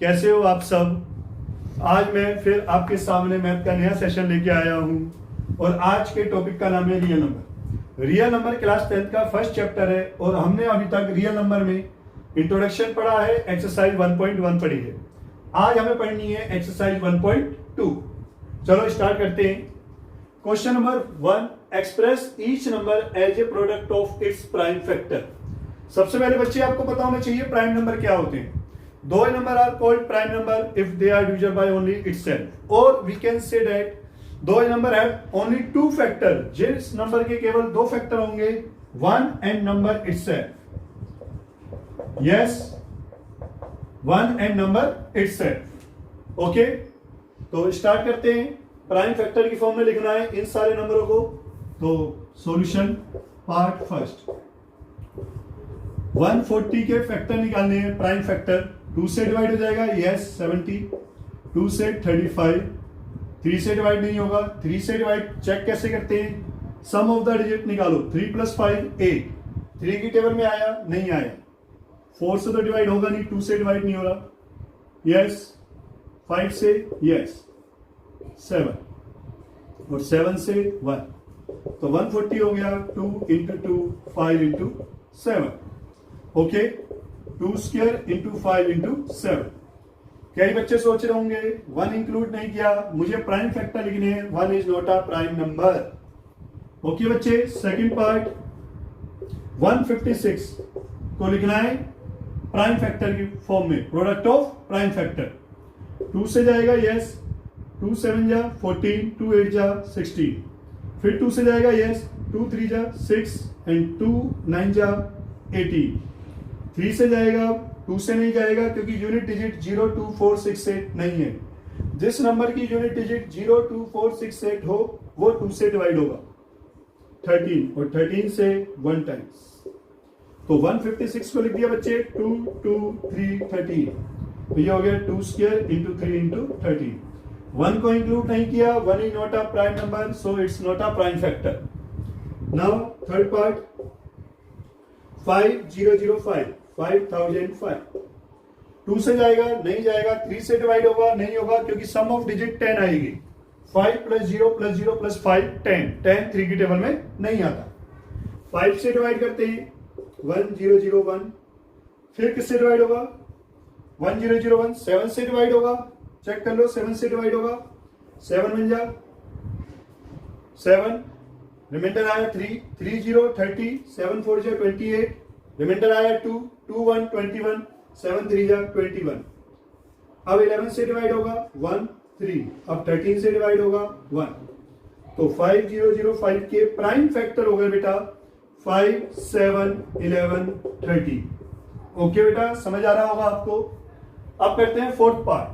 कैसे हो आप सब। आज मैं फिर आपके सामने मैथ का नया सेशन लेके आया हूँ और आज के टॉपिक का नाम है real number. Real number class 10th का फर्स्ट चैप्टर है और हमने अभी तक रियल नंबर में इंट्रोडक्शन पढ़ा है, एक्सरसाइज 1.1 पढ़ी है। आज हमें पढ़नी है एक्सरसाइज 1.2। चलो स्टार्ट करते हैं। Question number 1, express each number as a product of its prime factor. सबसे पहले बच्चे आपको पता होना चाहिए प्राइम नंबर क्या होते हैं। दो number are called prime number if they are divisible by only itself, और वी कैन से दैट दो number have only two factor. जिस नंबर के केवल दो फैक्टर होंगे, one and number itself. Yes, one and number itself. Okay, तो start करते हैं। प्राइम फैक्टर की फॉर्म में लिखना है इन सारे नंबरों को। तो सॉल्यूशन पार्ट फर्स्ट, 140 के फैक्टर निकालने हैं। प्राइम फैक्टर 2 से डिवाइड हो जाएगा, यस 70, 2 से 35, 3 से डिवाइड नहीं होगा। 3 से डिवाइड चेक कैसे करते हैं, सम ऑफ द डिजिट निकालो। 3 + 5 8, 3 की टेबल में आया नहीं आया। 4 से तो डिवाइड होगा नहीं, 2 से डिवाइड नहीं हो रहा, यस 5 से, यस 7, और 7 से 1, तो 140 हो गया। 2 × 2 5 × 7, ओके, 2 स्क्वायर × 5 × 7। कई बच्चे सोच रहे होंगे 1 इंक्लूड नहीं किया, मुझे प्राइम फैक्टर लिखने हैं, 1 is not a prime number. Okay बच्चे, सेकंड पार्ट 156 को लिखना है प्राइम फैक्टर की फॉर्म में, प्रोडक्ट ऑफ प्राइम फैक्टर। 2 से जाएगा, यस 2 7 जा 14, 2 8 जा 16, फिर 2 से जाएगा, यस 2 3 जा 6 एंड 2 9 जा 18। 3 से जाएगा, 2 से नहीं जाएगा क्योंकि यूनिट डिजिट 0 2 4 6 8 नहीं है। जिस नंबर की यूनिट डिजिट 0 2 4 6 8 हो वो 2 से डिवाइड होगा, 13, और 13 से 1 टाइम्स। तो 156 को लिख दिया बच्चे, 2 2 3 13, तो ये हो गया 2 स्क्वायर × 3 × 13। 1 को इंक्लूड नहीं किया, 1 is not a prime number, so it's not a prime factor. Now third part 5005, 5005। 2 से जाएगा नहीं जाएगा, 3 से डिवाइड होगा नहीं होगा क्योंकि सम ऑफ डिजिट 10 आएगी। 5 + 0 + 0 + 5 10, 10 3 की टेबल में नहीं आता। 5 से डिवाइड करते हैं, 1001, फिर किससे डिवाइड होगा, 1001। 7 से डिवाइड होगा, चेक कर लो, 7 से डिवाइड होगा, 7 1 जा 7, रिमाइंडर आया 3, 3 0 30, 7 4 जा 28, रिमाइंडर आया 2 2 1 21, 7 3 जा 21। अब 11 से डिवाइड होगा 1 3, अब 13 से डिवाइड होगा 1। तो 5005 के प्राइम फैक्टर हो गए बेटा 5 7 11 30। ओके बेटा, समझ आ रहा होगा आपको। अब करते हैं फोर्थ पार्ट।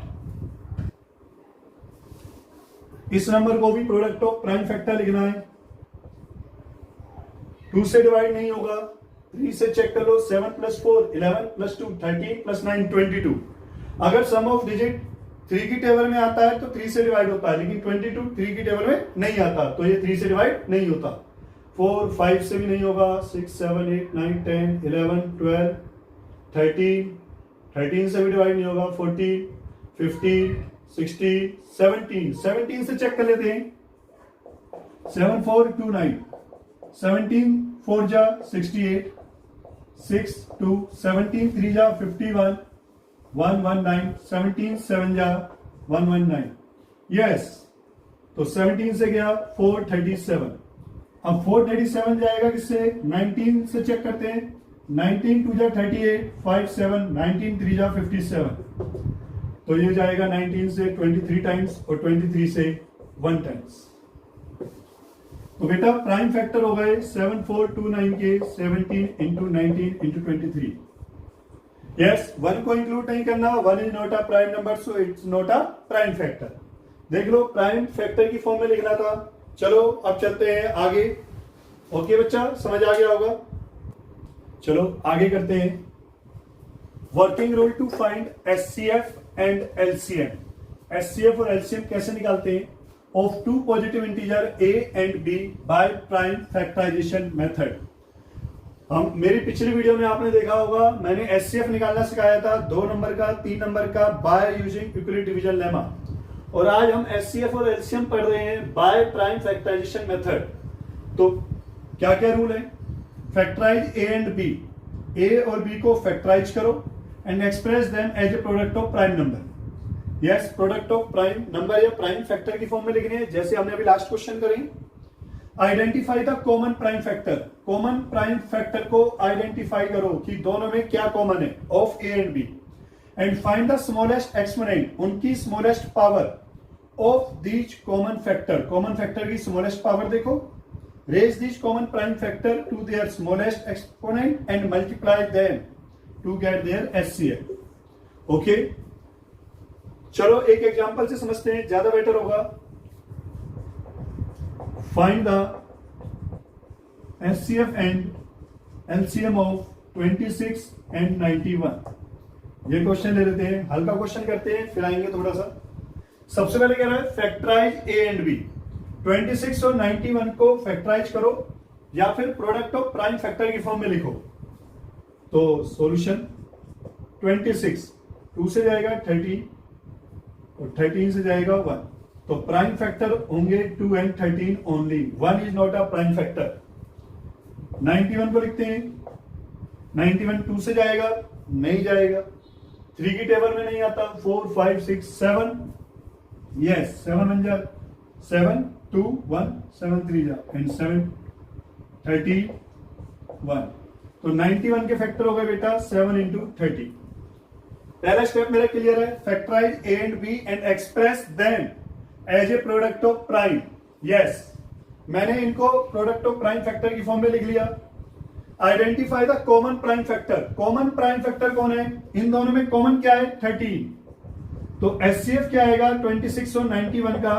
इस नंबर को भी प्रोडक्ट ऑफ प्राइम फैक्टर लिखना है। 2 से डिवाइड नहीं होगा, 3 से चेक कर लो, 7 + 4 11 + 2 13 + 9 22। अगर सम ऑफ डिजिट 3 की टेबल में आता है तो 3 से डिवाइड होता है, लेकिन 22 3 की टेबल में नहीं आता, तो ये 3 से डिवाइड नहीं होता। 4 5 से भी नहीं होगा, 6 7 8 9 10 11 12 13, 13 से भी डिवाइड नहीं होगा, 14 15 16 17, 17 से चेक कर लेते हैं, 7 4 2 9, 17 4 जा 68, 6 2 17 3 जा 51, 1 1 9, 17 7 जा 119, यस। तो 17 से गया 437। अब 437 जाएगा किससे, 19 से चेक करते हैं, 19 2 जा 38, 5 7, 19 3 जा 57, तो ये जाएगा 19 से 23 टाइम्स और 23 से 1 टाइम्स। तो बेटा प्राइम फैक्टर हो गए 7429 के 17 × 19 × 23। यस, 1 को इंक्लूड नहीं करना, 1 is not a prime number, so it's not a prime factor. देख लो, प्राइम फैक्टर की फॉर्म में लिखना था। चलो अब चलते हैं आगे। ओके बच्चा, समझ आ गया होगा। चलो आगे करते हैं। Working rule to find HCF and LCM। HCF और LCM कैसे निकालते हैं, of two positive integer A and B by prime factorisation method. हम मेरी पिछली वीडियो में आपने देखा होगा, मैंने एचसीएफ निकालना सिखाया था 2 नंबर का, 3 नंबर का by using Euclid division lemma. और आज हम एचसीएफ और एलसीएम पढ़ रहे हैं बाय प्राइम फैक्टराइजेशन मेथड। तो क्या क्या रूल है? Factorise A and B, A और बी को फैक्टराइज करो and express them as a product of prime number. Yes, product of prime number या प्राइम फैक्टर की फॉर्म में लिखनी है, जैसे हमने अभी लास्ट क्वेश्चन करें। Identify the common prime factor, common prime factor को आइडेंटिफाई करो कि दोनों में क्या कॉमन है of A and B, and find the smallest exponent, उनकी smallest power of these common factor. Common factor की स्मॉलेस्ट पावर देखो, raise these common prime factor to their smallest exponent and multiply them to get their HCF. Okay, चलो एक example से समझते हैं, ज्यादा better होगा। Find the HCF and LCM of 26 and 91। ये क्वेश्चन ले लेते हैं, हल्का क्वेश्चन करते हैं, फिर आएंगे थोड़ा सा। सबसे पहले कह रहा है फैक्टराइज ए एंड बी, 26 और 91 को फैक्टराइज करो या फिर प्रोडक्ट ऑफ प्राइम फैक्टर की फॉर्म में लिखो। तो सॉल्यूशन 26 2 से जाएगा 13 और 13 से जाएगा 1, तो प्राइम फैक्टर होंगे 2 and 13 only, 1 is not a prime factor. 91 को लिखते हैं, 91 2 से जाएगा, नहीं जाएगा, 3 की टेबल में नहीं आता, 4 5 6 7, यस 7 बन जा, 7 2 1 7 3 जा एंड 7 31। तो 91 के फैक्टर हो गए बेटा 7 इंटू 30। पहला स्टेप मेरा क्लियर है, factorise A and B and express them as a product of prime. Yes, मैंने इनको प्रोडक्ट ऑफ प्राइम फैक्टर की फॉर्म में लिख लिया। Identify the common prime factor, common prime factor कौन है? इन दोनों में कॉमन क्या है? 13। तो एचसीएफ क्या आएगा 26 और 91 का?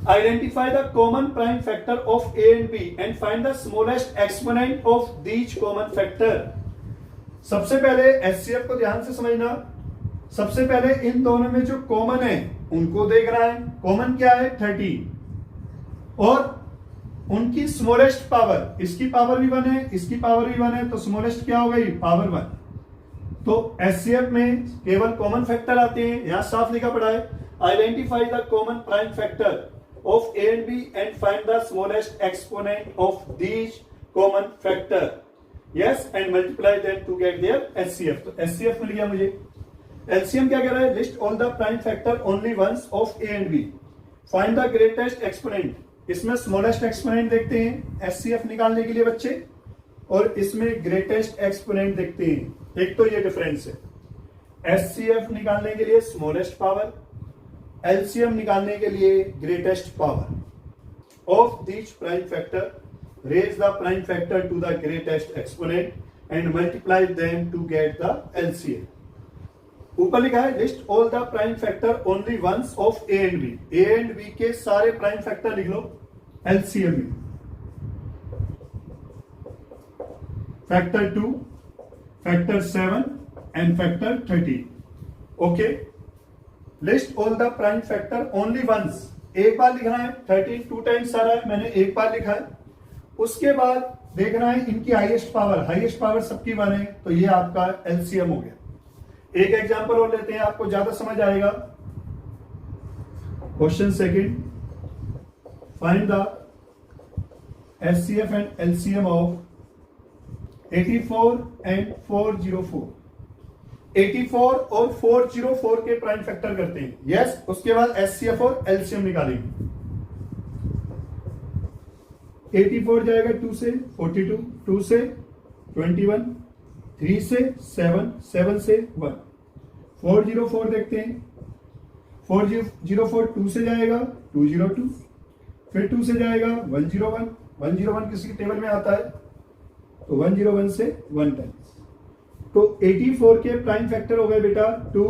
Identify the common prime factor of A and B and find the smallest exponent of these common factor. सबसे पहले एचसीएफ को ध्यान से समझना, सबसे पहले इन दोनों में जो कॉमन है उनको देख रहा है। कॉमन क्या है? 30। और उनकी स्मॉलेस्ट पावर, इसकी पावर भी 1 है, इसकी पावर भी 1 है, तो स्मॉलेस्ट क्या हो गई? पावर 1। तो एचसीएफ में केवल कॉमन फैक्टर आते हैं, यहां साफ लिखा पड़ा है identify the common prime factor of A and B and find the smallest exponent of these common factor. Yes, and multiply them to get their HCF. तो एचसीएफ मिल गया मुझे। एलसीएम क्या कह रहा है? List all the prime factor only once of A and B, find the greatest exponent. इसमें smallest exponent देखते हैं एचसीएफ निकालने के लिए बच्चे, और इसमें ग्रेटेस्ट एक्सपोनेंट देखते हैं। एक तो ये डिफरेंस है, एचसीएफ निकालने के लिए स्मॉलेस्ट पावर, एलसीएम निकालने के लिए greatest power of these prime factor. Raise the prime factor to the greatest exponent and multiply them to get the LCM. ऊपर लिखा है list all the prime factor only once of A and B, A and B के सारे prime factor लिख लो LCM में। Factor 2, factor 7 and factor 13। ओके, list all the prime factor only once, एक बार लिखना है। 13 2 टाइम्स आ रहा है, मैंने एक बार लिखा है। उसके बाद देखना है इनकी हाईएस्ट पावर, हाईएस्ट पावर सबकी 1 है, तो ये आपका एलसीएम हो गया। एक एग्जांपल और लेते हैं, आपको ज्यादा समझ आएगा। Question second, find the HCF and LCM of 84 and 404। 84 और 404 के प्राइम फैक्टर करते हैं। यस, उसके बाद एचसीएफ और एलसीएम निकालेंगे। 84 जाएगा 2 से 42, 2 से 21, 3 से 7, 7 से 1। 404 देखते हैं, 404 2 से जाएगा 202, फिर 2 से जाएगा 101, 101 किसी की टेबल में आता है, तो 101 से 1 टाइम्स। तो 84 के प्राइम फैक्टर हो गए बेटा 2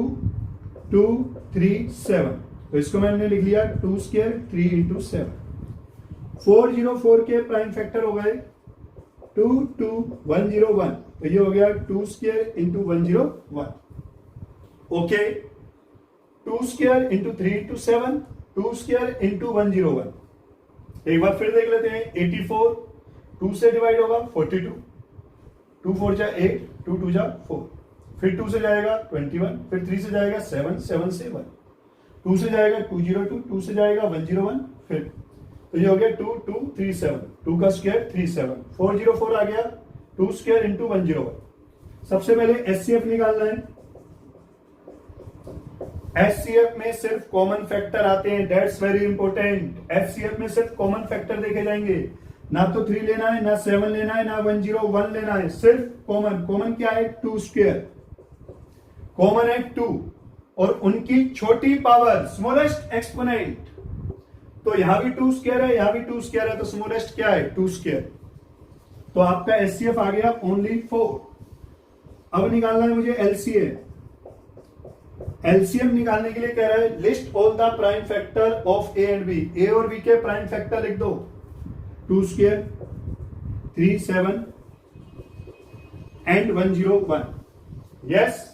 2 3 7, तो इसको मैंने लिख लिया 2 स्क्वायर 3 इंटू 7। 404 के प्राइम फैक्टर हो गए 2 2 101, तो ये हो गया 2 square into 101। Okay, 2 square into 3 into 7, 2 square into 101। एक बार फिर देख लेते हैं 84 2 से डिवाइड होगा 42, 2 4 जा 8, 2 2 जा 4, फिर 2 से जाएगा 21, फिर 3 से जाएगा 7, 7 से 1, 2 से जाएगा 202, 2 से जाएगा 101, फिर तो ये हो गया 2 2 3 7, 2 का स्क्वायर 3 7, 404 आ गया, 2 स्क्वायर इंटू 101। सबसे पहले एचसीएफ निकालना है। एचसीएफ में सिर्फ कॉमन फैक्टर आते हैं, दैट्स वेरी इंपॉर्टेंट। एचसीएफ में सिर्फ कॉमन फैक्टर देखे जाएंगे, ना तो 3 लेना है, ना 7 लेना है, ना 101 लेना है, सिर्फ कॉमन। कॉमन क्या है? 2 स्क्वायर, कॉमन है 2 और उनकी छोटी पावर स्मॉलेस्ट एक्सपोनेंट। तो यहां भी 2 स्क्वायर है, यहां भी 2 स्क्वायर है, तो स्मॉलेस्ट क्या है? 2 स्क्वायर। तो आपका एचसीएफ आ गया ओनली 4। अब निकालना है मुझे एलसीएम। एलसीएम निकालने के लिए कह रहा है list all the prime factor of A and B. A और बी के प्राइम फैक्टर लिख दो। 2 स्क्वायर, 3 7 एंड 101। यस,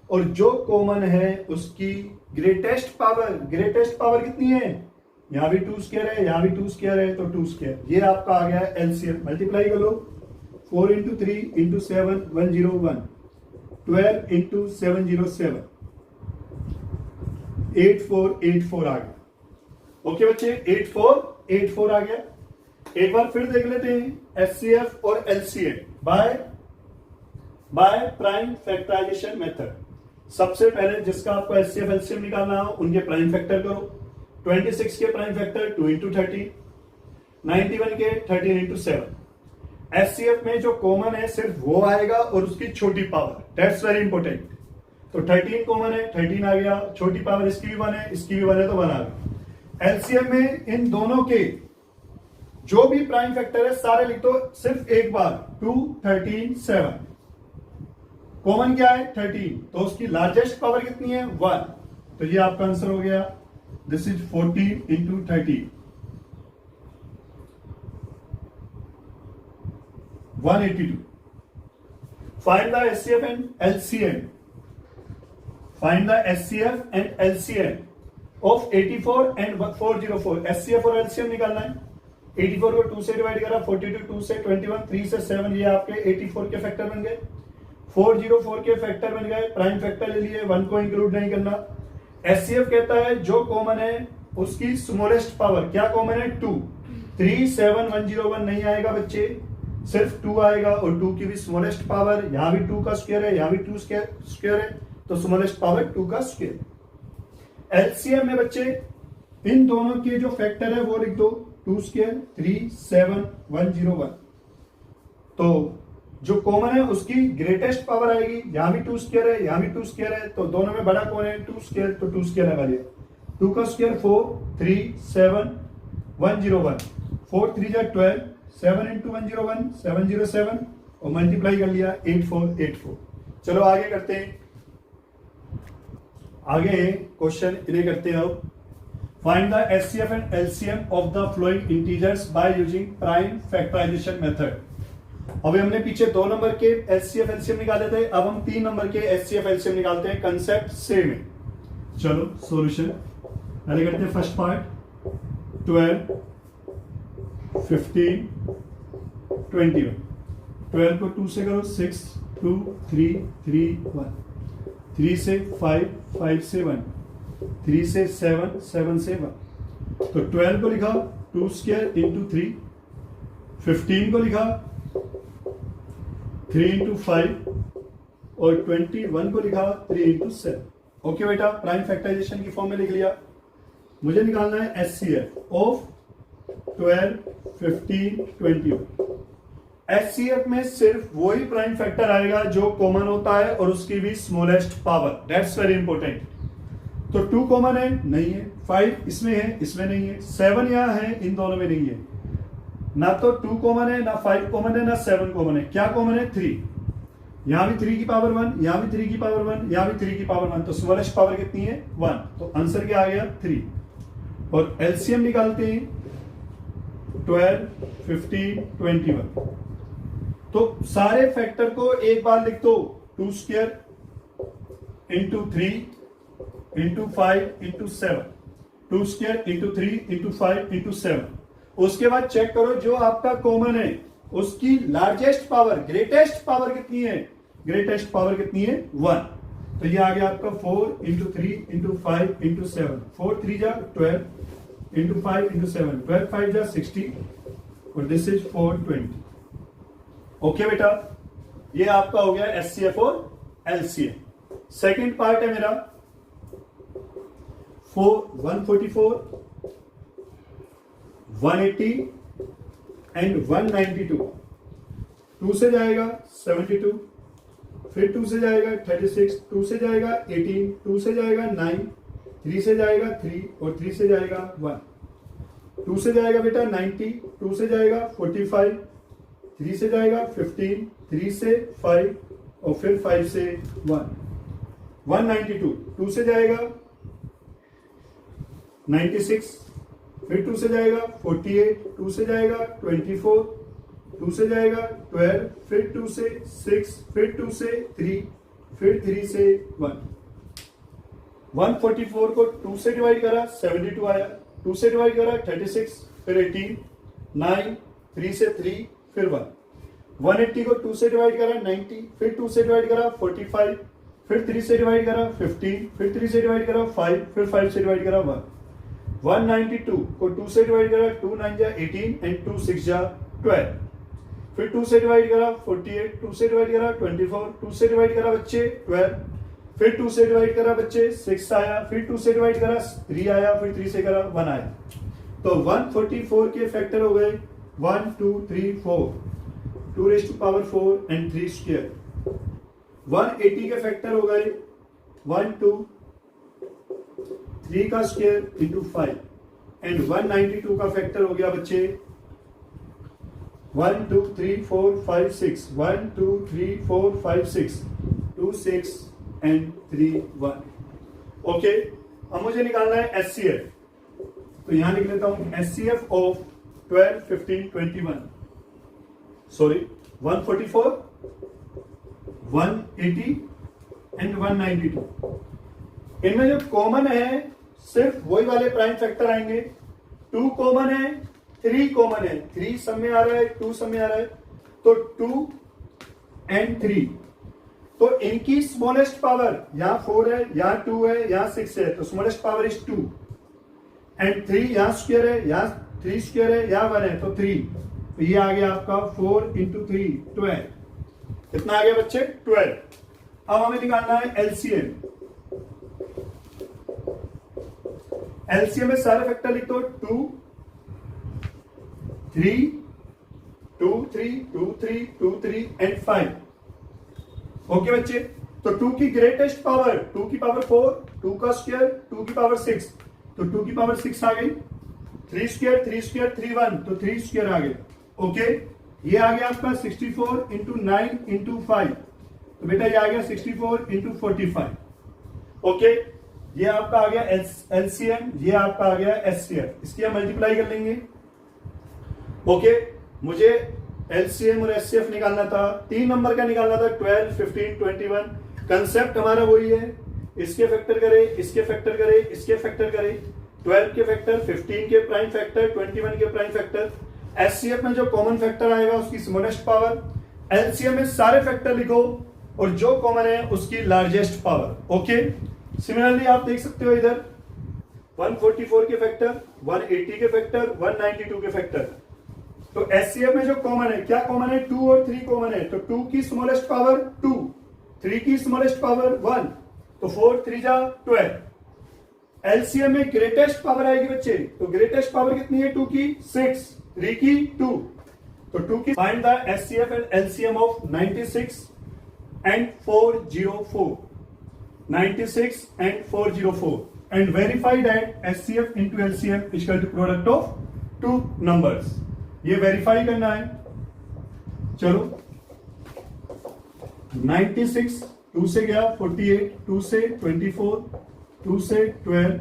और जो कॉमन है उसकी ग्रेटेस्ट पावर, ग्रेटेस्ट पावर कितनी है? यहां भी 2 स्क्वायर है, यहां भी 2 स्क्वायर है, तो 2 स्क्वायर। ये आपका आ गया एलसीएम। मल्टीप्लाई कर लो, 4 इंटू 3 इंटू 7 101, 12 इंटू 707, 8484 आ गया। ओके बच्चे, 8484 आ गया। एक बार फिर देख लेते हैं एचसीएफ और LCM by prime factorisation method. सबसे पहले जिसका आपको एचसीएफ एलसीएम निकालना हो उनके प्राइम फैक्टर करो। 26 के प्राइम फैक्टर 2 इंटू 30, 91 के 13 इंटू 7। एचसीएफ में जो कॉमन है सिर्फ वो आएगा और उसकी छोटी पावर, दैट्स वेरी इंपॉर्टेंट। तो 13 कॉमन है, 13 आ गया, छोटी पावर इसकी भी 1 है, इसकी भी 1 है, तो 1 आ गया। एलसीएम में इन दोनों के जो भी प्राइम फैक्टर है सारे लिख दो सिर्फ एक बार। 2 13 7, कॉमन क्या है? 13, तो उसकी लार्जेस्ट पावर कितनी है? 1। तो ये आपका आंसर हो गया। This is 14 into 13, 182। Find the HCF and LCM. Find the HCF and LCM of 84 and 404। HCF और एलसीएम निकालना है। 84 को 2 से डिवाइड करा, 42 2 से, 21 3 से 7, ये आपके 84 के फैक्टर बन गए। 404 के फैक्टर बन गए, प्राइम फैक्टर ले लिए, 1 को इंक्लूड नहीं करना। एचसीएफ कहता है जो कॉमन है उसकी स्मॉलेस्ट पावर, क्या कॉमन है? 2। 3 7 101 नहीं आएगा बच्चे, सिर्फ 2 आएगा, और 2 की भी स्मॉलेस्ट पावर, यहां भी 2 का स्क्वायर है, यहां भी 2 स्क्वायर है, तो स्मॉलेस्ट पावर 2 का स्क्वायर। एलसीएम में बच्चे इन दोनों के जो फैक्टर है वो लिख दो। 2 स्क्वायर, 3 7 101। तो जो कॉमन है उसकी ग्रेटेस्ट पावर आएगी, यहां भी 2 स्क्वायर है, यहां भी 2 स्क्वायर है, तो दोनों में बड़ा कौन है? 2 स्क्वायर, तो 2 स्क्वायर लगा लिया। 2 का स्क्वायर 4 3 7 101, 4 3 जा 12, 7 इंटू 101 707, और मल्टीप्लाई कर लिया 8484। चलो आगे करते हैं। आगे क्वेश्चन इन्हें करते हैं अब। Find the HCF and LCM of the following integers by using prime factorisation method. अभी हमने पीछे 2 नंबर के एचसीएफ एलसीएम निकाले थे, अब हम 3 नंबर के एचसीएफ एलसीएम निकालते हैं। कंसेप्ट सेम है। चलो सॉल्यूशन पहले करते हैं। First part 12 15 21। 12 को 2 से करो, 6 2 3 3 1, 3 से 5 5 से 1, 3 से 7 7 से 1। तो 12 को लिखा 2 स्क्वायर इंटू 3, 15 को लिखा 3 इंटू 5, और 21 को लिखा 3 इंटू 7। ओके बेटा, प्राइम फैक्टराइजेशन की फॉर्म में लिख लिया। मुझे निकालना है एचसीएफ ऑफ 12 15 21। एचसीएफ में सिर्फ वही प्राइम फैक्टर आएगा जो कॉमन होता है और उसकी भी smallest power, that's very important. तो 2 कॉमन है? नहीं है। 5 इसमें है, इसमें नहीं है। 7 यहां है, इन दोनों में नहीं है। ना तो 2 कॉमन है, ना 5 कॉमन है, ना 7 कॉमन है। क्या कॉमन है? 3। यहां भी 3 की पावर 1, यहां भी 3 की पावर 1, यहां भी 3 की पावर 1, तो स्मॉलेस्ट पावर कितनी है? 1। तो आंसर क्या आ गया? 3। और एलसीएम निकालते हैं 12 15 21। तो सारे फैक्टर को एक बार लिख दो। 2 square into 3 into 5 into 7, 2 square into 3 into 5 into 7। उसके बाद चेक करो जो आपका कॉमन है उसकी लार्जेस्ट पावर, ग्रेटेस्ट पावर कितनी है? ग्रेटेस्ट पावर कितनी है? 1। तो ये आ गया आपका 4 इंटू 3 इंटू 5 इंटू 7, 4 3 जा 12 इंटू 5 इंटू 7, 12 5 जा 60 और दिस इज 420। ओके बेटा, ये आपका हो गया एचसीएफ और एलसीएम। सेकेंड पार्ट है मेरा 144, 180 एंड 192। 2 से जाएगा 72, फिर 2 से जाएगा 36, 2 से जाएगा 18, 2 से जाएगा 9, 3 से जाएगा 3 और 3 से जाएगा 1। 2 से जाएगा बेटा 90, 2 से जाएगा 45, 3 से जाएगा 15, 3 से 5 और फिर 5 से 1। 192, 2 से जाएगा 96, फिर 2 से जाएगा 48, 2 से जाएगा 24, 2 से जाएगा 12, फिर 2 से 6, फिर 2 से 3, फिर 3 से 1। 144 को 2 से डिवाइड करा 72 आया, 2 से डिवाइड करा 36, फिर 18, 9, 3 से 3, फिर 1। 180 को 2 से डिवाइड करा 90, फिर 2 से डिवाइड करा 45, फिर 3 से डिवाइड करा 15, फिर 3 से डिवाइड करा 5, फिर 5 से डिवाइड करा 1। 192 को 2 से डिवाइड करा 2 9 जा 18 एंड 2 6 जा 12, फिर 2 से डिवाइड करा 48, 2 से डिवाइड करा 24, 2 से डिवाइड करा बच्चे 12, फिर 2 से डिवाइड करा बच्चे 6 आया, फिर 2 से डिवाइड करा 3 आया, फिर 3 से करा 1 आया। तो 144 के फैक्टर हो गए 1 2 3 4, 2 raise to power 4 and 3 square. 180 के फैक्टर हो गए 1 2 3 का स्क्वायर इंटू 5 एंड 192 का फैक्टर हो गया बच्चे 1 2 3 4 5 6, 1 2 3 4 5 6, 2 6 एंड 3 1। ओके, अब मुझे निकालना है एचसीएफ। तो यहां लिख लेता हूं एचसीएफ ऑफ 12 15 21, सॉरी 144, 180 एंड 192। इनमें जो कॉमन है सिर्फ वही वाले प्राइम फैक्टर आएंगे। 2 कॉमन है, 3 कॉमन है, 3 सब में आ रहा है, 2 सब में आ रहा है, तो 2 एंड 3। तो इनकी स्मॉलेस्ट पावर यहां 4 है, यहां 2 है, यहां 6 है, तो स्मॉलेस्ट पावर इज 2 एंड 3 यहां स्क्वायर है, यहां 3 स्क्वायर है, यहां 1 है, तो 3। तो ये आ गया आपका 4 इंटू 3 12। कितना आ गया बच्चे? 12। अब हमें निकालना है एलसीएम। एलसीएम में सारे फैक्टर लिख दो 2 3 2 3 2 3 2 3 एंड 5। ओके बच्चे, तो 2 की ग्रेटेस्ट पावर 2 की पावर 4, 2 का स्क्वायर 2 की पावर 6, तो 2 की पावर 6 आ गई, 3 स्क्वायर 3 स्क्वायर 3 1, तो 3 स्क्वायर आ गए। ओके, ये आ गया आपका 64 इंटू 9 इंटू 5, तो बेटा ये आ गया 64 इंटू 45। ओके, ये आपका आ गया एलसीएम, ये आपका आ गया एचसीएफ। इसकी हम मल्टीप्लाई कर लेंगे। ओके, मुझे एलसीएम और एचसीएफ निकालना था, 3 नंबर का निकालना था 12 15 21। कंसेप्ट हमारा वही है, इसके फैक्टर करे, इसके फैक्टर करे, इसके फैक्टर करे, 12 के फैक्टर, 15 के प्राइम फैक्टर, 21 के प्राइम फैक्टर। एचसीएफ में जो कॉमन फैक्टर आएगा उसकी स्मॉलेस्ट पावर, एलसीएम में सारे फैक्टर लिखो और जो कॉमन है उसकी लार्जेस्ट पावर। ओके, सिमिलरली आप देख सकते हो इधर 144 के फैक्टर, 180 के फैक्टर, 192 के फैक्टर। तो एचसीएफ में जो कॉमन है, क्या कॉमन है? 2 और 3 कॉमन है, तो 2 की स्मॉलेस्ट पावर 2, 3 की स्मॉलेस्ट पावर 1, तो 4 3 जा 12। एलसीएम में ग्रेटेस्ट पावर आएगी बच्चे, तो ग्रेटेस्ट पावर कितनी है? 2 की 6, 3 की 2, तो 2 की। Find the HCF and LCM of 96 and 404, 96 and 404 and verify that HCF into LCM is equal to product of 2 numbers। ये वेरीफाई करना है। चलो 96 2 से गया 48, 2 से 24, 2 से 12,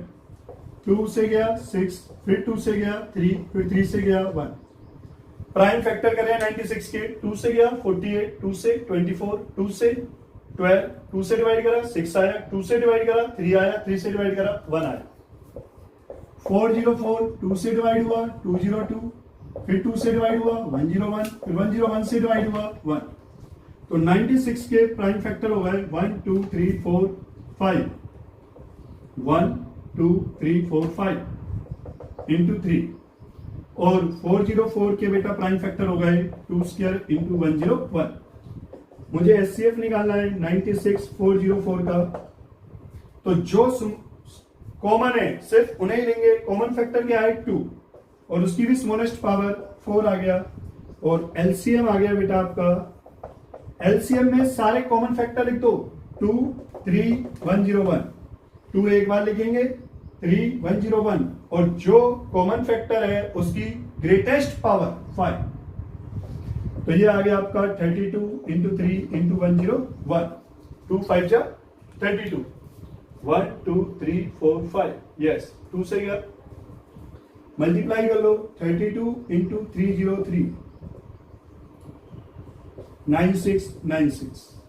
2 से गया 6, फिर 2 से गया 3, फिर 3 से गया 1। प्राइम फैक्टर कर रहे हैं 96 के, 2 से गया 48, 2 से 24, 2 से 12, 2 से डिवाइड करा 6 आया, 2 से डिवाइड करा 3 आया, 3 से डिवाइड करा 1 आया। 404 2 से डिवाइड हुआ 202, फिर 2 से डिवाइड हुआ 101, फिर 101 से डिवाइड हुआ 1। तो 96 के प्राइम फैक्टर हो गए 1 2 3 4 5, 1 2 3 4 5 इंटू 3, और 404 के बेटा प्राइम फैक्टर हो गए 2 स्क्वायर इंटू 101। मुझे एचसीएफ निकालना है 96 404 का। तो जो कॉमन है सिर्फ उन्हें ही लेंगे। कॉमन फैक्टर क्या है 2, और उसकी भी स्मॉलेस्ट पावर 4 आ गया, और एलसीएम आ गया बेटा आपका। एलसीएम में सारे कॉमन फैक्टर लिख दो 2 3 101, 2 एक बार लिखेंगे 3 101, और जो कॉमन फैक्टर है उसकी ग्रेटेस्ट पावर 5। तो ये आ गया आपका 32 इंटू 3 इंटू 101, 2 5 जा 32, 1 2 3 4 5, यस 2 से गया। मल्टीप्लाई कर लो 32 इंटू 303, 9696।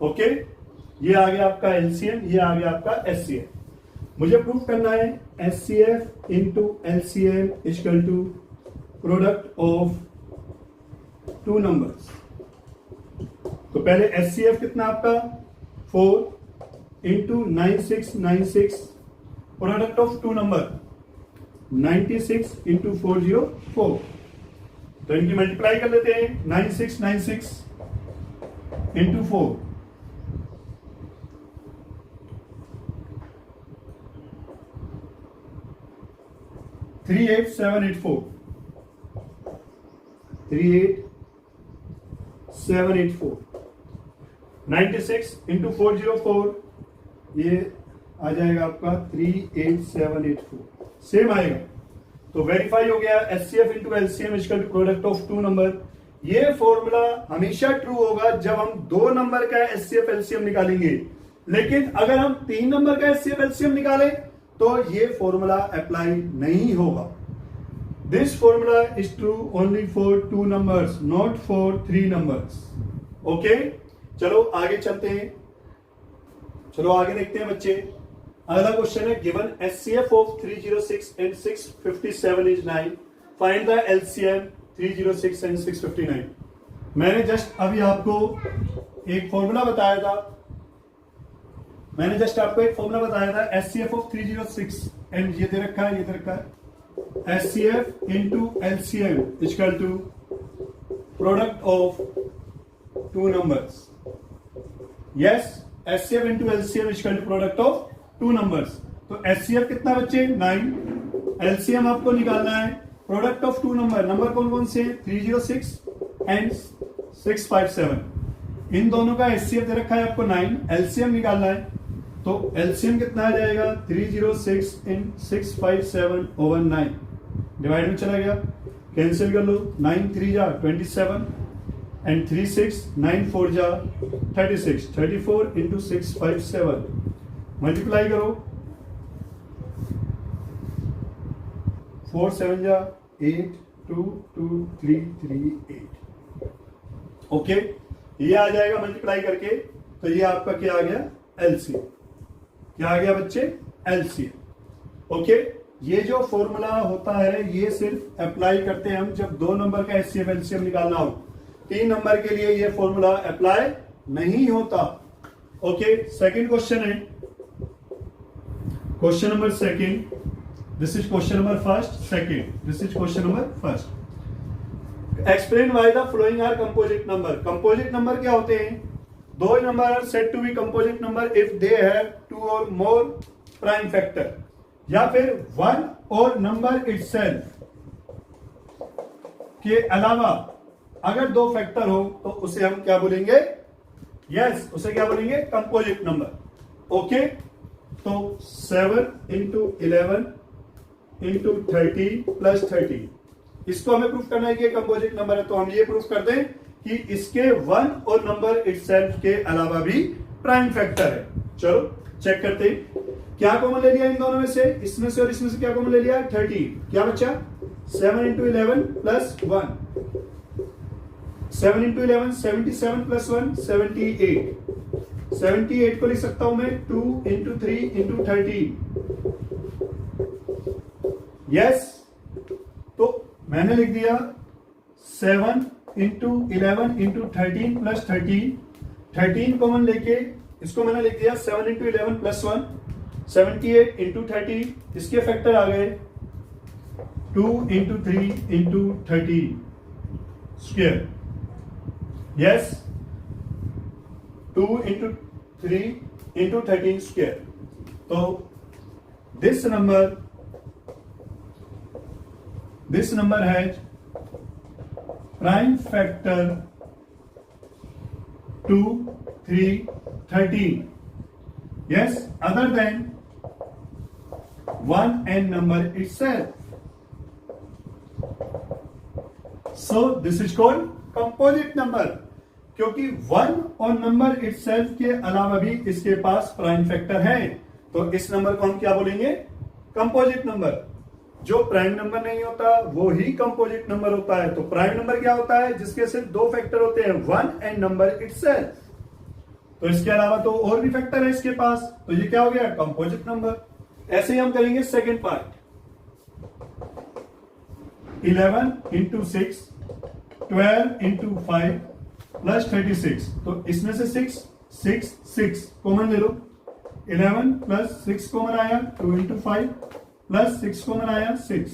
ओके, ये आ गया आपका एलसीएम, ये आ गया आपका एचसीएफ। मुझे प्रूफ करना है HCF into LCM equal to product of 2 numbers. तो पहले एचसीएफ कितना आपका 4 into 9696, product of 2 number 96 into 404। तो इनकी मल्टीप्लाई कर लेते हैं 9696 इंटू 4, 38784, 38784। 96 इंटू 404, ये आ जाएगा आपका 38784, सेम आएगा। तो वेरीफाई हो गया HCF into LCM equal to product of 2 number. ये फॉर्मूला हमेशा ट्रू होगा जब हम 2 नंबर का एचसीएफ एलसीएम निकालेंगे, लेकिन अगर हम 3 नंबर का एचसीएफ एलसीएम निकालें तो ये फॉर्मूला अप्लाई नहीं होगा। This formula is true only for 2 numbers, not for 3 numbers. Okay, चलो आगे चलते हैं। चलो आगे देखते हैं बच्चे। अगला क्वेश्चन है given HCF of 306 and 657 is 9, find the LCM 306 and 659। मैंने जस्ट अभी आपको एक फॉर्मूला बताया था, एचसीएफ ऑफ 306 एंड ये दे रखा है, HCF into LCM equal to product of 2 numbers. Yes, HCF into LCM equal to product of 2 numbers. तो एचसीएफ कितना बच्चे 9, एलसीएम आपको निकालना है प्रोडक्ट ऑफ 2 नंबर कौन कौन से 306 एंड 657। इन दोनों का एचसीएफ दे रखा है आपको 9, एलसीएम निकालना है। तो एलसीएम कितना आ जाएगा 306 इन 657 ओवर 9, डिवाइड में चला गया, कैंसिल कर लो, 9 3 जा 27 एंड 3 6 9 4 जा 36, 34 इंटू 657, मल्टीप्लाई करो, 4 7 जा 8 2 2 3 3 8। ओके, ये आ जाएगा मल्टीप्लाई करके। तो ये आपका क्या आ गया एलसीएम, क्या आ गया बच्चे एलसीएम। ओके, ये जो फॉर्मूला होता है ये सिर्फ अप्लाई करते हैं हम जब 2 नंबर का एचसीएफ एलसीएम निकालना हो, 3 नंबर के लिए ये फॉर्मूला अप्लाई नहीं होता। ओके, सेकंड क्वेश्चन है, question number second, this is question number first, second, this is question number first. Explain why the following are composite number. Composite number क्या होते हैं? 2 number are said to be composite number if they have 2 और मोर prime factor, या फिर 1 और number itself के अलावा अगर 2 फैक्टर हो तो उसे हम क्या बोलेंगे? यस, उसे क्या बोलेंगे? Composite number. ओके, तो 7 इंटू 11 इंटू 30 प्लस 30, इसको हमें प्रूफ करना है कि कंपोजिट नंबर है। तो हम ये प्रूफ कर दें कि इसके 1 और नंबर इटसेल्फ के अलावा भी प्राइम फैक्टर है। चलो चेक करते हैं, क्या कॉमन ले लिया इन दोनों में से, इसमें से और इसमें से क्या कॉमन ले लिया? 30। क्या बच्चा? 7 इंटू 11 प्लस 1, 7 इंटू 11 77 प्लस 1 78, 78 को लिख सकता हूं मैं 2 इंटू 3 इंटू 13। यस, तो मैंने लिख दिया 7 इंटू 11 इंटू 13 प्लस 13 कॉमन लेके इसको मैंने लिख दिया 7 इंटू 11 प्लस 1 78 इंटू 30 इसके फैक्टर आ गए 2 into 3 into 30 square yes 2 into 3 into 13 square तो this number has prime factor 2 3 13 yes other than 1 and number itself so this is called composite number क्योंकि 1 और नंबर itself के अलावा भी इसके पास प्राइम फैक्टर है तो इस नंबर को हम क्या बोलेंगे कंपोजिट नंबर जो प्राइम नंबर नहीं होता वो ही कंपोजिट नंबर होता है तो प्राइम नंबर क्या होता है जिसके सिर्फ दो फैक्टर होते हैं 1 एंड नंबर इटसेल्फ तो इसके अलावा तो और भी फैक्टर है इसके पास तो ये क्या हो गया कंपोजिट नंबर ऐसे ही हम करेंगे second part 11 into 6 12 into 5 plus 36 तो इसमें से 6 कॉमन ले लो 11 प्लस 6 कॉमन आया 2 इंटू 5 प्लस 6 कॉमन आया 6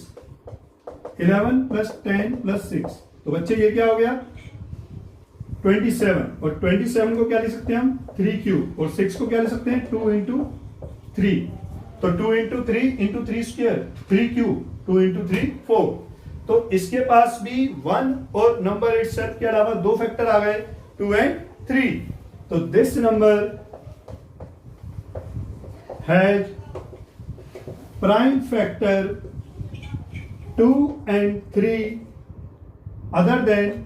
11 प्लस 10 प्लस 6 तो बच्चे ये क्या हो गया 27 और 27 को क्या लिख सकते हैं हम 3 क्यूब और 6 को क्या लिख सकते हैं 2 इंटू 3 तो 2 into 3 into 3 square 3 cube 2 into 3 4 तो इसके पास भी 1 और नंबर इटसेल्फ के अलावा दो फैक्टर आ गए 2 एंड 3 तो this number has prime factor 2 and 3 other than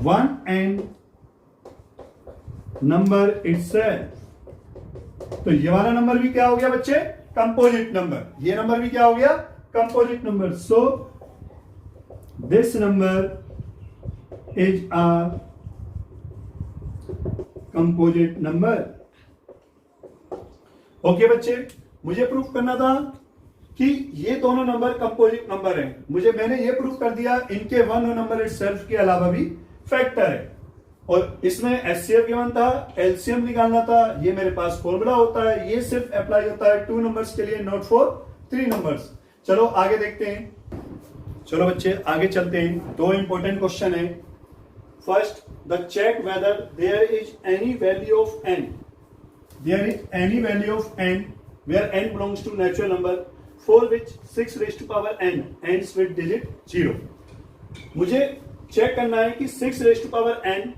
1 and number itself तो ये वाला नंबर भी क्या हो गया बच्चे कंपोजिट नंबर ये नंबर भी क्या हो गया composite number so this number is a composite number okay बच्चे मुझे प्रूफ करना था कि ये दोनों नंबर कंपोजिट नंबर हैं मैंने ये प्रूफ कर दिया इनके 1 और नंबर इटसेल्फ के अलावा भी फैक्टर है और इसमें एचसीएफ गिवन था एलसीएम निकालना था ये मेरे पास फॉर्मूला होता है ये सिर्फ अप्लाई होता है 2 नंबर्स के लिए नॉट फॉर 3 नंबर्स चलो आगे देखते हैं चलो बच्चे आगे चलते हैं दो इंपॉर्टेंट क्वेश्चन है first the check whether there is any value of n there is any value of n where n belongs to natural number for which 6 raised to power n ends with digit 0 मुझे check करना है कि 6 raised to power n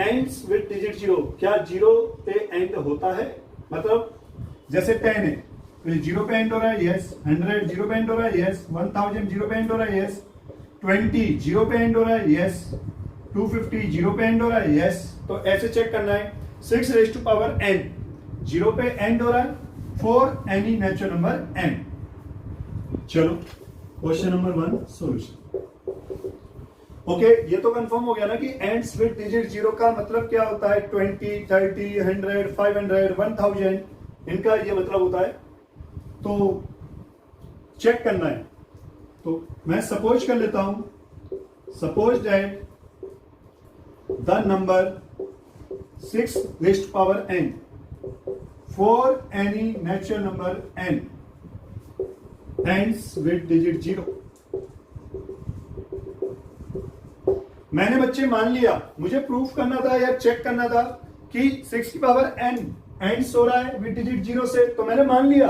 ends with digit 0 क्या 0 पे and होता है मतलब जैसे 10 है तो 0 पे एंड हो रहा है यस 100 0 पे एंड हो रहा है यस 1000 0 पे एंड हो रहा है यस 20 0 पे एंड हो रहा है यस 250 0 पे एंड हो रहा है यस तो ऐसे चेक करना है 6 raised to power n 0 पे एंड हो रहा है for any natural number n चलो क्वेश्चन नंबर 1 सॉल्यूशन ओके ये तो कंफर्म हो गया ना कि एंड्स विद डिजिट 0 का मतलब क्या होता है 20 30 100 500 1000 इनका ये मतलब होता है तो चेक करना है तो मैं सपोज कर लेता हूं suppose that the number 6 raised to power n for any natural number n ends with digit 0 मैंने बच्चे मान लिया मुझे प्रूफ करना था या चेक करना था कि 6 की पावर n एंड्स हो रहा है विद डिजिट 0 से तो मैंने मान लिया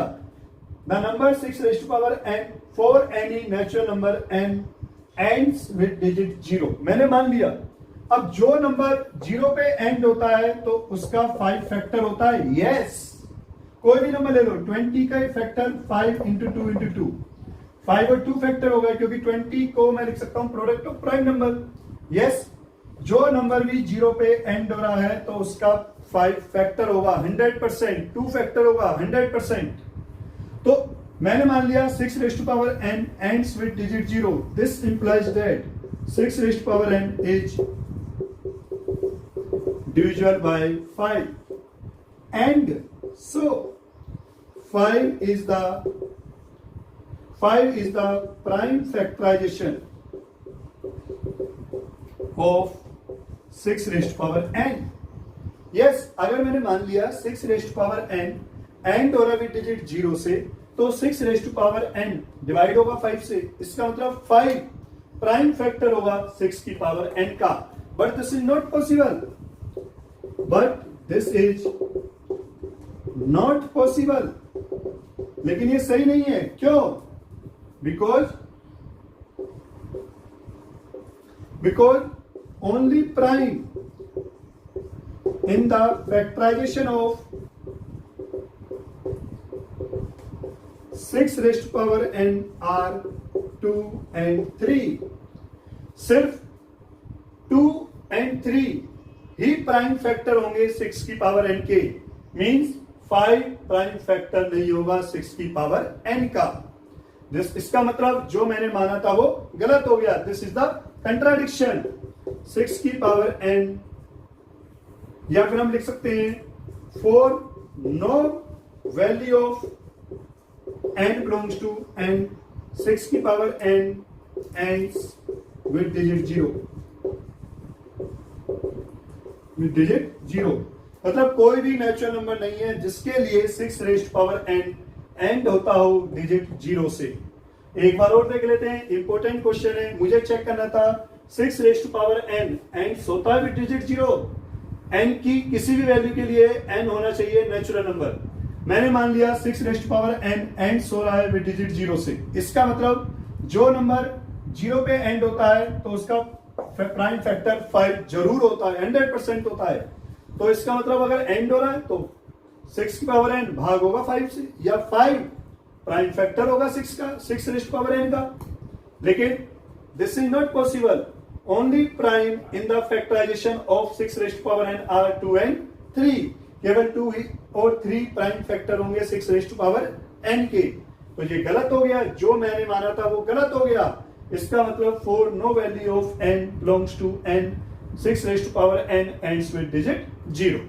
the number 6 raised to power n for any natural number n ends with digit 0 मैंने मान लिया अब जो नंबर 0 पे एंड होता है तो उसका 5 फैक्टर होता है यस कोई भी नंबर ले लो 20 का फैक्टर 5 इंटू 2 इंटू 2 5 और 2 फैक्टर होगा क्योंकि 20 को मैं लिख सकता हूं product of prime number yes जो नंबर भी 0 पे एंड हो रहा है तो उसका 5 फैक्टर होगा 100% 2 फैक्टर होगा 100% तो मैंने मान लिया 6 raised to power n ends with digit 0 this implies that 6 raised to power n is divisible by 5 and so 5 is the 5 is the prime factorization of 6 raised to power n. Yes, अगर मैंने मान लिया 6 raised to power n and हो रहा है digit 0 से, तो 6 raised to power n divide होगा 5 से, इसका मतलब 5 प्राइम फैक्टर होगा 6 की पावर n का. But this is not possible, but this is not possible. लेकिन ये सही नहीं है. क्यों? Because only prime in the factorization of 6 raised to power n are 2 and 3. सिर्फ 2 and 3 ही प्राइम फैक्टर होंगे 6 की पावर n के. मींस 5 प्राइम फैक्टर नहीं होगा 6 की पावर n का. इसका मतलब जो मैंने माना था वो गलत हो गया. This is the contradiction. 6 की पावर n, या फिर हम लिख सकते हैं for no value of n belongs to n, 6 की power n ends with digit 0. with digit 0 मतलब कोई भी नेचुरल नंबर नहीं है जिसके लिए 6 रेज्ड पावर n एंड होता हो डिजिट 0 से. एक बार और देख लेते हैं. इंपॉर्टेंट क्वेश्चन है, मुझे चेक करना था 6 रेज्ड पावर n एंड होता है विद डिजिट 0. n की किसी भी वैल्यू के लिए n होना चाहिए नेचुरल नंबर. मैंने मान लिया 6 रेज्ड पावर n एंड हो रहा है विद डिजिट 0 से. इसका मतलब जो नंबर 0 पे एंड होता है तो उसका प्राइम फैक्टर 5 जरूर होता है, 100% होता है. तो इसका मतलब अगर एंड हो रहा है तो 6 की पावर n भाग होगा 5 से, या 5 प्राइम फैक्टर होगा 6 का, 6 रेज्ड पावर n का. लेकिन this is not possible. Only prime in the factorization of 6 raised to power n are 2 and 3. केवल 2 और 3 प्राइम फैक्टर होंगे 6 raised to power n के. तो ये गलत हो गया. जो मैंने माना था वो गलत हो गया. इसका मतलब for no value of n belongs to n, 6 raised to power n ends with digit 0.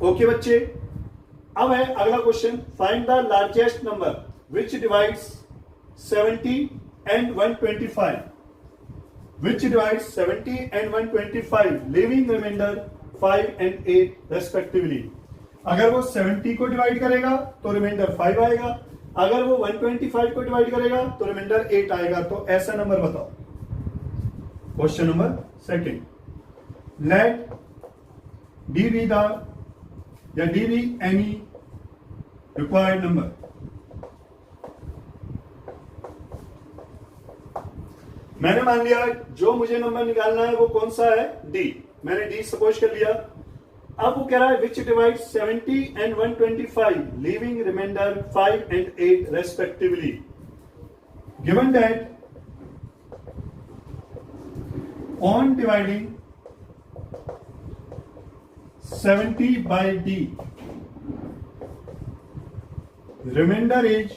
Okay बच्चे, अब है अगला question. Find the largest number which divides 70 and 125. which divides 70 and 125, leaving remainder 5 and 8 respectively. अगर वो 70 को divide करेगा तो reminder 5 आएगा. अगर वो 125 को डिवाइड करेगा तो रिमाइंडर 8 आएगा. तो ऐसा नंबर बताओ. Question number second. Let D be the या D be any required number. मैंने मान लिया जो मुझे नंबर निकालना है वो कौन सा है, डी. मैंने डी सपोज कर लिया. अब वो कह रहा है which divide 70 and 125, leaving remainder 5 and 8 respectively. Given that on dividing 70 by d, remainder is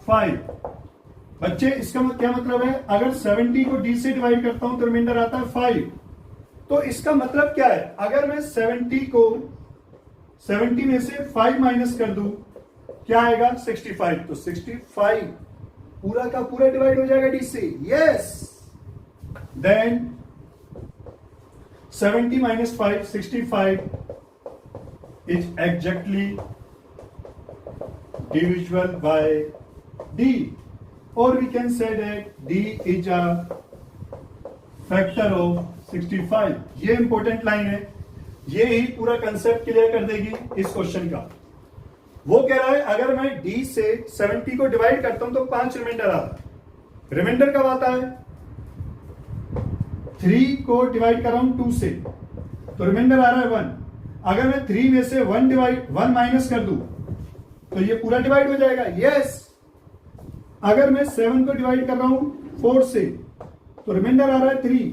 5. बच्चे इसका क्या मतलब है? अगर 70 को d से डिवाइड करता हूं तो रिमाइंडर आता है 5. तो इसका मतलब क्या है? अगर मैं 70 को 70 में से 5 माइनस कर दूं क्या आएगा? 65. तो 65 पूरा का पूरा डिवाइड हो जाएगा d से. Yes. Then 70 minus 5, 65 is exactly divisible by d. Or we can say that d is a factor of 65. ये इंपॉर्टेंट लाइन है. ये ही पूरा कंसेप्ट क्लियर कर देगी इस क्वेश्चन का. वो कह रहा है अगर मैं d से 70 को डिवाइड करता हूं तो 5 रिमाइंडर आता है. रिमाइंडर कब आता है? 3 को डिवाइड कर रहा हूं 2 से तो रिमाइंडर आ रहा है 1. अगर मैं 3 में से 1 माइनस कर दूं तो ये पूरा डिवाइड हो जाएगा. यस. अगर मैं 7 को डिवाइड कर रहा हूं 4 से तो रिमाइंडर आ रहा है 3.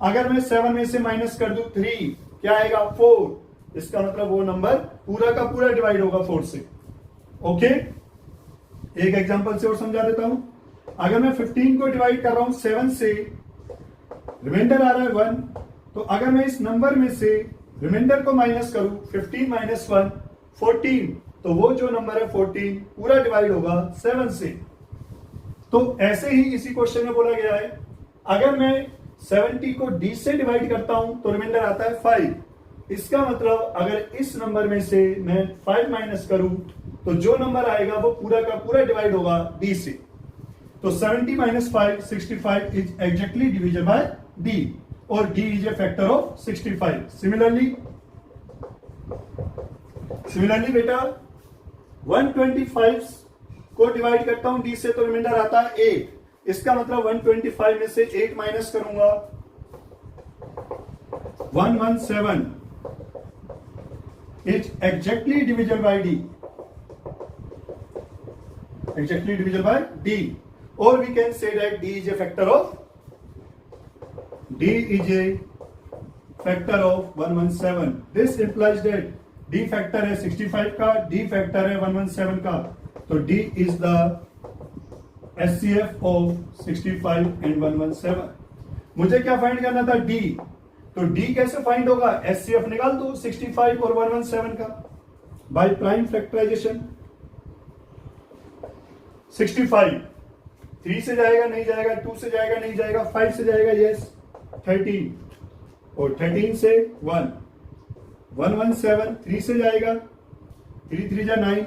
अगर मैं 7 में से माइनस कर दूं 3, क्या आएगा? 4. इसका मतलब वो नंबर पूरा का पूरा डिवाइड होगा 4 से. ओके, एक एग्जांपल से और समझा देता हूं. अगर मैं 15 को डिवाइड कर रहा हूं 7 से, रिमाइंडर आ रहा है 1. तो अगर मैं इस नंबर में से रिमाइंडर को माइनस करूं 15 माइनस 1, 14, तो वो जो नंबर है 14 पूरा डिवाइड होगा 7 से. तो ऐसे ही इसी क्वेश्चन में बोला गया है, अगर मैं 70 को d से डिवाइड करता हूं तो रिमाइंडर आता है 5। इसका मतलब अगर इस नंबर में से मैं 5 माइनस करूं तो जो नंबर आएगा वो पूरा का पूरा डिवाइड होगा d से। तो 70 minus 5 65 is exactly division bye d और d is a factor of 65। Similarly बेटा 125 को डिवाइड करता हूं d से तो रिमाइंडर आता है 8। इसका मतलब 125 में से 8 माइनस करूंगा 117 is exactly division bye d, exactly divisible by d, or we can say that d is a factor of 117. This implies that d factor है 65 का, d factor है 117 का, तो d is the SCF of 65 and 117। मुझे क्या find करना था d, तो d कैसे फाइंड होगा, SCF निकाल दो 65 और 117 का बाय प्राइम फैक्टराइजेशन। 65 3 से जाएगा नहीं जाएगा, 2 से जाएगा नहीं जाएगा, 5 से जाएगा यस, 13 और 13 से 117 3 से जाएगा, 3 3 जा 9,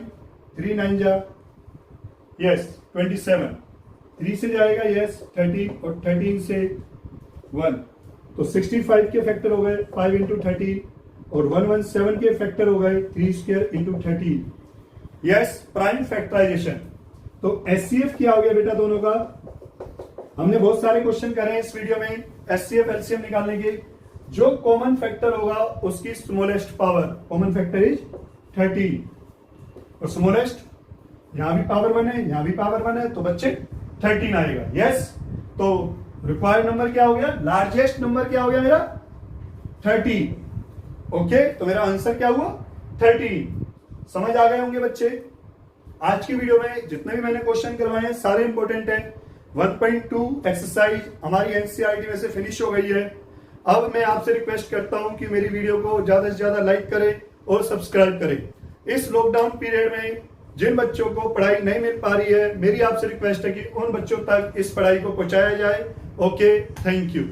3 9 जा यस 27, 3 से जाएगा यस 13 और 13 से 1, तो 65 के फैक्टर हो गए 5 इंटू 13 और 117 के फैक्टर हो गए 3 square into 13। Yes prime factorisation. तो एचसीएफ क्या हो गया बेटा दोनों का। हमने बहुत सारे क्वेश्चन करे हैं इस वीडियो में एचसीएफ एलसीएम निकालने के। जो कॉमन फैक्टर होगा उसकी smallest power, common factor is 13 और स्मॉलेस्ट यहां भी पावर 1 है, यहां भी पावर 1 है, तो बच्चे 13 आएगा। यस, तो रिक्वायर्ड नंबर क्या हो गया, लार्जेस्ट नंबर क्या हो गया मेरा 13। ओके, तो मेरा आंसर क्या हुआ 13। समझ आ गए होंगे बच्चे। आज की वीडियो में जितने भी मैंने क्वेश्चन करवाए हैं सारे इंपॉर्टेंट हैं। 1.2 एक्सरसाइज हमारी एनसीईआरटी में से फिनिश हो गई है। अब मैं आपसे रिक्वेस्ट करता हूं कि मेरी वीडियो को ज्यादा से ज्यादा लाइक करें और सब्सक्राइब करें। इस लॉकडाउन पीरियड में जिन बच्चों को पढ़ाई नहीं मिल पा रही है, मेरी आपसे रिक्वेस्ट है कि उन बच्चों तक इस पढ़ाई को पहुंचाया जाए। Okay, thank you.